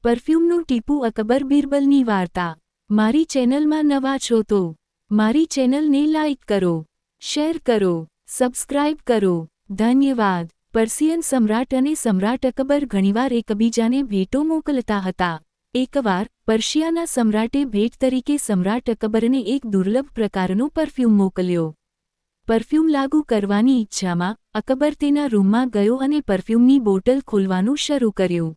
પરફ્યુમનું ટીપું અકબર બિરબલની વાર્તા. મારી ચેનલમાં નવા છો તો મારી ચેનલને લાઇક કરો, શેર કરો, સબસ્ક્રાઇબ કરો. ધન્યવાદ. પર્શિયન સમ્રાટ અને સમ્રાટ અકબર ઘણીવાર એકબીજાને ભેટો મોકલતા હતા. એકવાર પર્શિયાના સમ્રાટે ભેટ તરીકે સમ્રાટ અકબરને એક દુર્લભ પ્રકારનો પરફ્યુમ મોકલ્યો. પરફ્યુમ લાગુ કરવાની ઈચ્છામાં અકબર તેના રૂમમાં ગયો અને પરફ્યુમની બોટલ ખોલવાનું શરૂ કર્યું.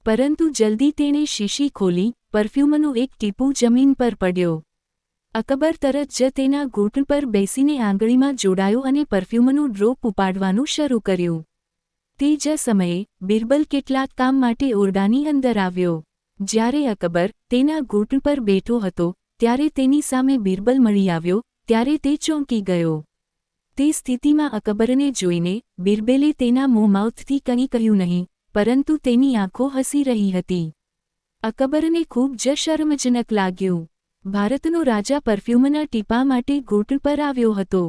પરંતુ જલ્દી તેણે શીશી ખોલી. પરફ્યુમનું એક ટીપું જમીન પર પડ્યો. અકબર તરત જ તેના ઘૂંટણ પર બેસીને આંગળીમાં જોડાયો અને પરફ્યુમનું ડ્રોપ ઉપાડવાનું શરૂ કર્યું. તે જ સમયે બિરબલ કેટલાક કામ માટે ઓરડાની અંદર આવ્યો. જ્યારે અકબર તેના ઘૂંટણ પર બેઠો હતો ત્યારે તેની સામે બિરબલ મળી આવ્યો. ત્યારે તે ચોંકી ગયો. તે સ્થિતિમાં અકબરને જોઈને બિરબલે તેના મોંમાંથી કંઈ કહ્યું નહીં, પરંતુ તેની આંખો હસી રહી હતી. અકબરને ખૂબ જ શરમજનક લાગ્યું. ભારતનો રાજા પરફ્યુમના ટીપા માટે ઘૂંટણ પર આવ્યો હતો.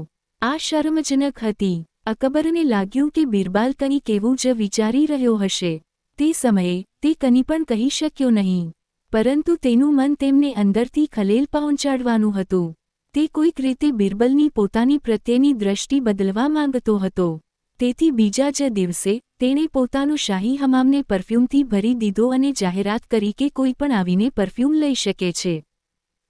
આ શરમજનક હતી. અકબરને લાગ્યું કે બિરબલ કંઈક એવું જ વિચારી રહ્યો હશે. તે સમયે તે કંઈ પણ કહી શક્યો નહીં, પરંતુ તેનું મન તેમને અંદરથી ખલેલ પહોંચાડવાનું હતું. તે કોઈક રીતે બિરબલની પોતાની પ્રત્યેની દ્રષ્ટિ બદલવા માંગતો હતો. તેથી બીજા જ દિવસે તેણે પોતાનું શાહી હમામને પરફ્યુમથી ભરી દીધો અને જાહેરાત કરી કે કોઈ પણ આવીને પરફ્યુમ લઈ શકે છે.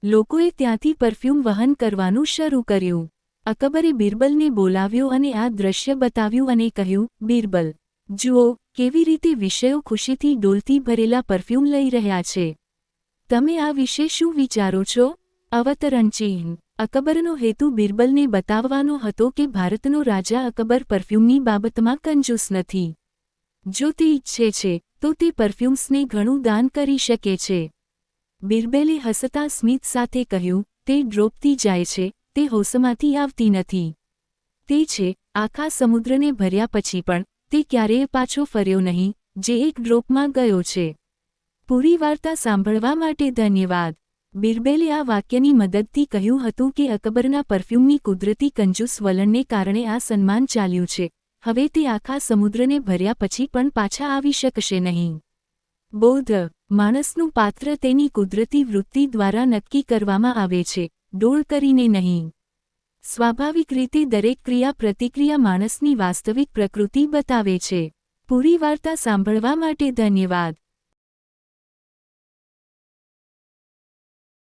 લોકોએ ત્યાંથી પરફ્યુમ વહન કરવાનું શરૂ કર્યું. અકબરે બિરબલને બોલાવ્યો અને આ દ્રશ્ય બતાવ્યું અને કહ્યું, બિરબલ, જુઓ કેવી રીતે વિષયો ખુશીથી ડોલથી ભરેલા પરફ્યુમ લઈ રહ્યા છે. તમે આ વિશે શું વિચારો છો? અવતરણ ચિહ્ન. અકબરનો હેતુ બિરબલને બતાવવાનો હતો કે ભારતનો રાજા અકબર પરફ્યુમની બાબતમાં કંજૂસ નથી. જો તે ઈચ્છે છે તો તે પરફ્યુમ્સને ઘણું દાન કરી શકે છે. બિરબલે હસતા સ્મિત સાથે કહ્યું, તે ડ્રોપથી જાય છે, તે હોશમાંથી આવતી નથી. તે છે આખા સમુદ્રને ભર્યા પછી પણ તે ક્યારેય પાછો ફર્યો નહીં, જે એક ડ્રોપમાં ગયો છે. પૂરી વાર્તા સાંભળવા માટે ધન્યવાદ. બિરબલે આ વાક્યની મદદથી કહ્યું હતું કે અકબરના પરફ્યુમની કુદરતી કંજૂસ વલણને કારણે આ સન્માન ચાલ્યું છે. હવે તે આખા સમુદ્રને ભર્યા પછી પણ પાછા આવી શકશે નહીં. બોધ. માણસનું પાત્ર તેની કુદરતી વૃત્તિ દ્વારા નક્કી કરવામાં આવે છે, ડોળ કરીને નહીં. સ્વાભાવિક રીતે દરેક ક્રિયા પ્રતિક્રિયા માણસની વાસ્તવિક પ્રકૃતિ બતાવે છે. પૂરી વાર્તા સાંભળવા માટે ધન્યવાદ.